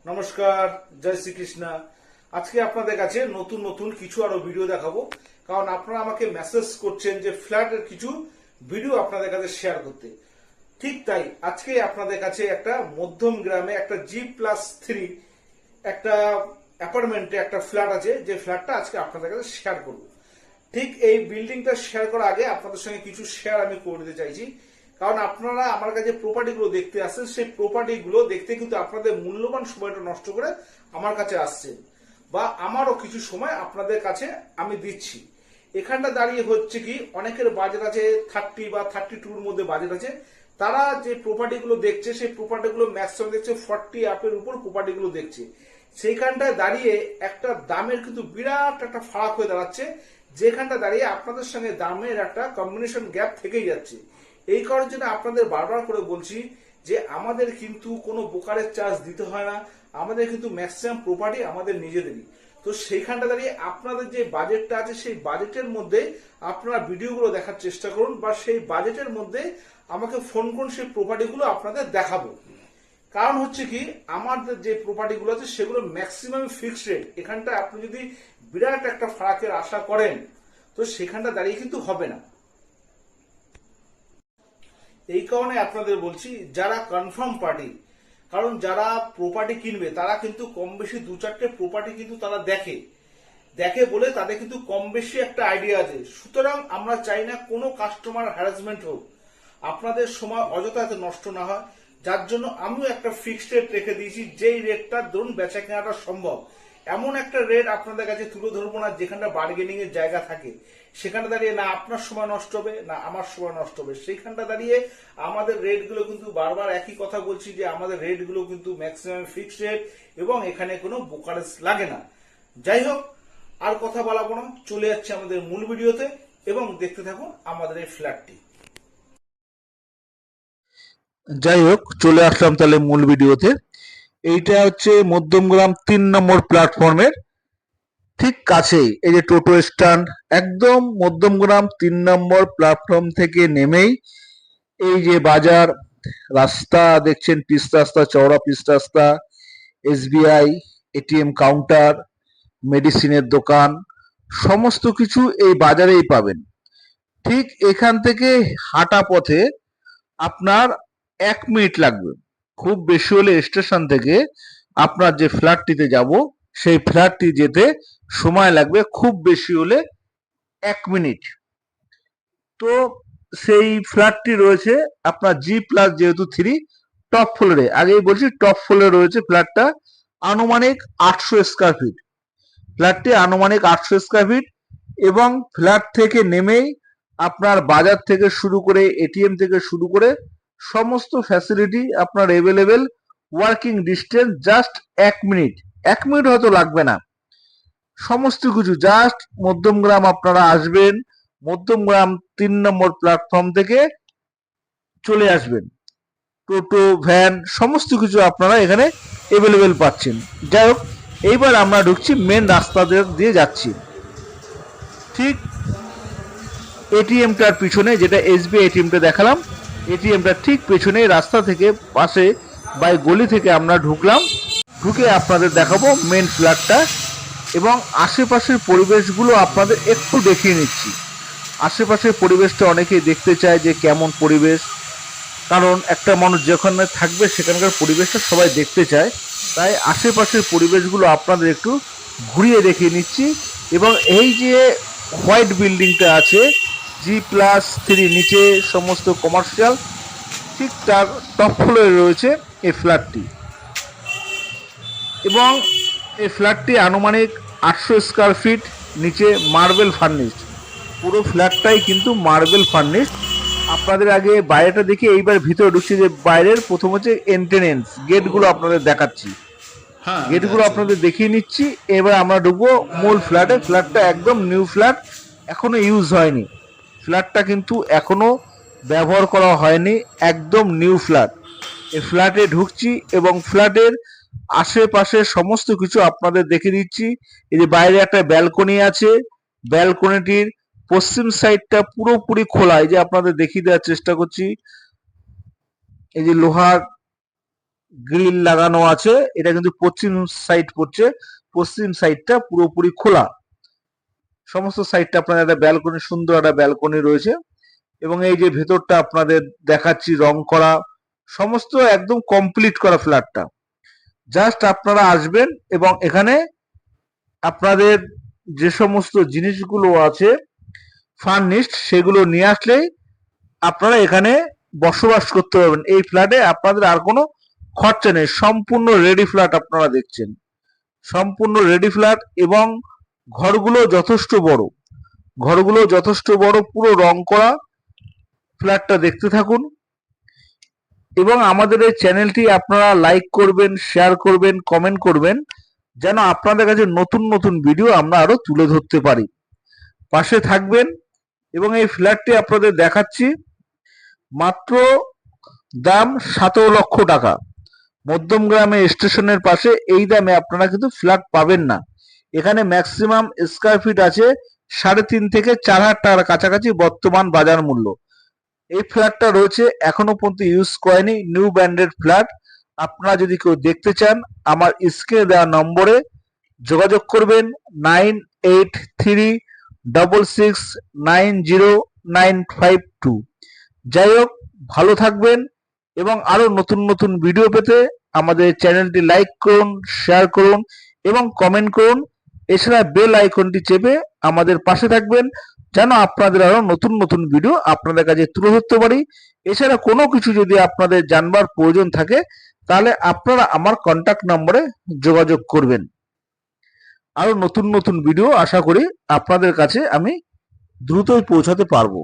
নমস্কার, জয় শ্রীকৃষ্ণ। আজকে আপনাদের কাছে নতুন নতুন কিছু আরো ভিডিও দেখাবো, কারণ আপনারা আমাকে মেসেজ করছেন যে ফ্ল্যাটের কিছু ভিডিও আপনাদের কাছে শেয়ার করতে। ঠিক তাই আজকে আপনাদের কাছে একটা মধ্যম গ্রামে একটা G+3 একটা অ্যাপার্টমেন্টে একটা ফ্ল্যাট আছে, যে ফ্ল্যাটটা আজকে আপনাদের কাছে শেয়ার করব। ঠিক এই বিল্ডিংটা শেয়ার করার আগে আপনাদের সঙ্গে কিছু শেয়ার আমি করে দিতে চাইছি, কারণ আপনারা আমার কাছে প্রপার্টিগুলো দেখতে আসছেন, সেই প্রপার্টিগুলো দেখতে কিন্তু আপনাদের মূল্যবান সময়টা নষ্ট করে আমার কাছে আসছেন, বা আমারও কিছু সময় আপনাদের কাছে আমি দিচ্ছি। এখানটা দাঁড়িয়ে হচ্ছে কি, অনেকের বাজেট আছে 30 বা 32-র মধ্যে বাজেট আছে। তারা যে প্রপার্টিগুলো দেখছে, সেই প্রপার্টিগুলো ম্যাক্সিমাম দেখছে 40 আপের উপর প্রপার্টিগুলো দেখছে। সেইখানটায় দাঁড়িয়ে একটা দামের কিন্তু বিরাট একটা ফারাক হয়ে দাঁড়াচ্ছে, যেখানটা দাঁড়িয়ে আপনাদের সঙ্গে দামের একটা কম্বিনেশন গ্যাপ থেকেই যাচ্ছে। এই কারণের জন্য আপনাদের বারবার করে বলছি যে আমাদের কিন্তু কোনো ব্রোকারেজ চার্জ দিতে হয় না, আমাদের কিন্তু ম্যাক্সিমাম প্রপার্টি আমাদের নিজেদেরই। তো সেইখানটা দাঁড়িয়ে আপনাদের যে বাজেটটা আছে, সেই বাজেটের মধ্যে আপনারা ভিডিওগুলো দেখার চেষ্টা করুন, বা সেই বাজেটের মধ্যে আমাকে ফোন করুন, সেই প্রপার্টিগুলো আপনাদের দেখাবো। কারণ হচ্ছে কি, আমাদের যে প্রপার্টিগুলো আছে সেগুলো ম্যাক্সিমাম ফিক্সড রেট। এখানটা আপনি যদি বিরাট একটা ফারাকের আশা করেন, তো সেখানটা দাঁড়িয়ে কিন্তু হবে না। এই কারণে আপনাদের বলছি, যারা কনফার্ম পার্টি, কারণ যারা প্রপার্টি কিনবে তারা কিন্তু কম বেশি 2-4টে প্রপার্টি কিন্তু তারা দেখে দেখে বলে তাদের কিন্তু কম বেশি একটা আইডিয়া আছে। সুতরাং আমরা চাই না কোনো কাস্টমার হ্যারাসমেন্ট হোক, আপনাদের সময় অযথা এত নষ্ট না হয়। যার জন্য আমিও একটা ফিক্সড রেট রেখে দিয়েছি, যেই রেটটা ধরুন বেচা কেনাটা সম্ভব। এমন একটা রেট আপনাদের কাছে তুলে ধরবো না যেখানটা বার্গেনিং এর জায়গা থাকে। সেখানে দাঁড়িয়ে না আপনার সময় নষ্ট হবে, না আমার সময় নষ্ট হবে। সেইখানটা দাঁড়িয়ে আমাদের রেটগুলো কিন্তু বারবার একই কথা বলছি, যে আমাদের রেটগুলো কিন্তু ম্যাক্সিমাম ফিক্সড রেট, এবং এখানে কোনো ব্রোকারেজ লাগে না। যাই হোক, আর কথা বলাবো না, চলে যাচ্ছে আমাদের মূল ভিডিওতে, এবং দেখতে থাকুন আমাদের এই ফ্ল্যাটটি। যাই হোক, চলে আসলাম তাহলে মূল ভিডিওতে। এইটা হচ্ছে মধ্যমগ্রাম 3 নম্বর প্ল্যাটফর্মের ঠিক কাছেই এই যে টোটো স্ট্যান্ড, একদম মধ্যমগ্রাম 3 নম্বর প্ল্যাটফর্ম থেকে নেমেই এই যে বাজার, রাস্তা দেখছেন, পিচ রাস্তা, চওড়া পিচ রাস্তা, এসবিআই এটিএম কাউন্টার, মেডিসিনের দোকান, সমস্ত কিছু এই বাজারেই পাবেন। ঠিক এখান থেকে হাঁটা পথে আপনার 1 মিনিট লাগবে, খুব বেশি হলে স্টেশন থেকে আপনার যে ফ্ল্যাটটিতে যাব সেই ফ্ল্যাটটি যেতে সময় লাগবে খুব বেশি হলে 1 মিনিট। তো সেই ফ্ল্যাটটি রয়েছে আপনার G+যেহেতু 3 টপ ফ্লোরে, আগেই বলছি টপ ফ্লোরে রয়েছে ফ্ল্যাটটা, আনুমানিক 800 স্কোয়ার ফিট। ফ্ল্যাটটি আনুমানিক 800 স্কোয়ার ফিট, এবং ফ্ল্যাট থেকে নেমেই আপনার বাজার থেকে শুরু করে এটিএম থেকে শুরু করে সমস্ত ফ্যাসিলিটি আপনার available. Working distance just 1 minute, 1 minute হয়তো লাগবে না। সমস্ত কিছু জাস্ট মধ্যমগ্রাম আপনারা আসবেন, মধ্যমগ্রাম 3 নম্বর প্ল্যাটফর্ম থেকে চলে আসবেন। টোটো, ভ্যান, সমস্ত কিছু আপনারা এখানে এভেলেবেল পাচ্ছেন। যাই হোক, এইবার আমরা ঢুকছি মেন রাস্তা দিয়ে যাচ্ছি। ঠিক এটিএমটার পিছনে, যেটা এসবিআই এটিএমটা দেখালাম, এটিএমটার ঠিক পেছনে রাস্তা থেকে পাশে বাই গলি থেকে আমরা ঢুকলাম। ঢুকে আপনাদের দেখাবো মেন ফ্ল্যাটটা, এবং আশেপাশের পরিবেশগুলো আপনাদের একটু দেখিয়ে নিচ্ছি। আশেপাশের পরিবেশটা অনেকেই দেখতে চায় যে কেমন পরিবেশ, কারণ একটা মানুষ যেখানে থাকবে সেখানকার পরিবেশটা সবাই দেখতে চায়। তাই আশেপাশের পরিবেশগুলো আপনাদের একটু ঘুরিয়ে দেখিয়ে নিচ্ছি। এবং এই যে হোয়াইট বিল্ডিংটা আছে G+3, নিচে সমস্ত কমার্শিয়াল, ঠিক তার টপ ফ্লোরে রয়েছে এই ফ্ল্যাটটি। এবং এই ফ্ল্যাটটি আনুমানিক 800 স্কোয়ার ফিট, নিচে মার্বেল ফার্নিশড। পুরো ফ্ল্যাটটাই কিন্তু মার্বেল ফার্নিশড। আপনাদের আগে বাইরেটা দেখে এইবার ভিতরে ঢুকছি, যে বাইরের প্রথম হচ্ছে এন্ট্রেন্স গেটগুলো আপনাদের দেখাচ্ছি, হ্যাঁ, আমি গেটগুলো যাচ্ছি। আপনাদের দেখিয়ে নিচ্ছি। এবার আমরা ঢুকবো মূল ফ্ল্যাটে। ফ্ল্যাটটা একদম নিউ ফ্ল্যাট, এখনো ইউজ হয়নি। ফ্ল্যাটটা কিন্তু এখনো ব্যবহার করা হয়নি, একদম নিউ ফ্ল্যাট। এই ফ্ল্যাটে ঢুকছি এবং ফ্ল্যাটের আশেপাশে সমস্ত কিছু আপনাদের দেখে দিচ্ছি। এই যে বাইরে একটা ব্যালকনি আছে, ব্যালকনিটির পশ্চিম সাইডটা পুরোপুরি খোলা। এই যে আপনাদের দেখিয়ে দেওয়ার চেষ্টা করছি, এই যে লোহার গ্রিল লাগানো আছে। এটা কিন্তু পশ্চিম সাইড পড়ছে, পশ্চিম সাইডটা পুরোপুরি খোলা। সমস্ত সাইডটা আপনার একটা ব্যালকনি, সুন্দর একটা ব্যালকনি রয়েছে। এবং এই যে ভেতরটা আপনাদের দেখাচ্ছি, রং করা, সমস্ত একদম কমপ্লিট করা ফ্ল্যাটটা। জাস্ট আপনারা আসবেন এবং এখানে আপনাদের যে সমস্ত জিনিসগুলো আছে ফার্নিশড, সেগুলো নিয়ে আসলেই আপনারা এখানে বসবাস করতে পারবেন। এই ফ্ল্যাটে আপনাদের আর কোনো খরচা নেই, সম্পূর্ণ রেডি ফ্ল্যাট আপনারা দেখছেন, সম্পূর্ণ রেডি ফ্ল্যাট। এবং ঘরগুলো যথেষ্ট বড়, ঘরগুলো যথেষ্ট বড়, পুরো রং করা। ফ্ল্যাটটা দেখতে থাকুন এবং আমাদের এই চ্যানেলটি আপনারা লাইক করবেন, শেয়ার করবেন, কমেন্ট করবেন, যেন আপনাদের কাছে নতুন নতুন ভিডিও আমরা আরো তুলে ধরতে পারি। পাশে থাকবেন। এবং এই ফ্ল্যাটটি আপনাদের দেখাচ্ছি, মাত্র দাম 17 লক্ষ টাকা। মধ্যমগ্রামে স্টেশনের পাশে এই দামে আপনারা কিন্তু ফ্ল্যাট পাবেন না। এখানে ম্যাক্সিমাম স্কয়ার ফিট আছে 3.5 থেকে 4,000 টাকার কাছাকাছি বর্তমান বাজার মূল্য। এই ফ্ল্যাটটা রয়েছে, এখনো পর্যন্ত ইউজ করেনি, নিউ ব্র্যান্ডেড ফ্ল্যাট। আপনারা যদি কেউ দেখতে চান, আমার স্ক্রিনে দেওয়া নম্বরে যোগাযোগ করবেন, 9836690952। যাই হোক, ভালো থাকবেন এবং আরো নতুন নতুন ভিডিও পেতে আমাদের চ্যানেলটি লাইক করুন, শেয়ার করুন এবং কমেন্ট করুন। এছাড়া বেল আইকনটি চেপে আমাদের পাশে থাকবেন, যেন আপনাদের আরো নতুন নতুন ভিডিও আপনাদের কাছে তুলে ধরতে পারি। এছাড়া কোনো কিছু যদি আপনাদের জানবার প্রয়োজন থাকে, তাহলে আপনারা আমার কন্ট্যাক্ট নম্বরে যোগাযোগ করবেন। আরো নতুন নতুন ভিডিও আশা করি আপনাদের কাছে আমি দ্রুতই পৌঁছাতে পারবো।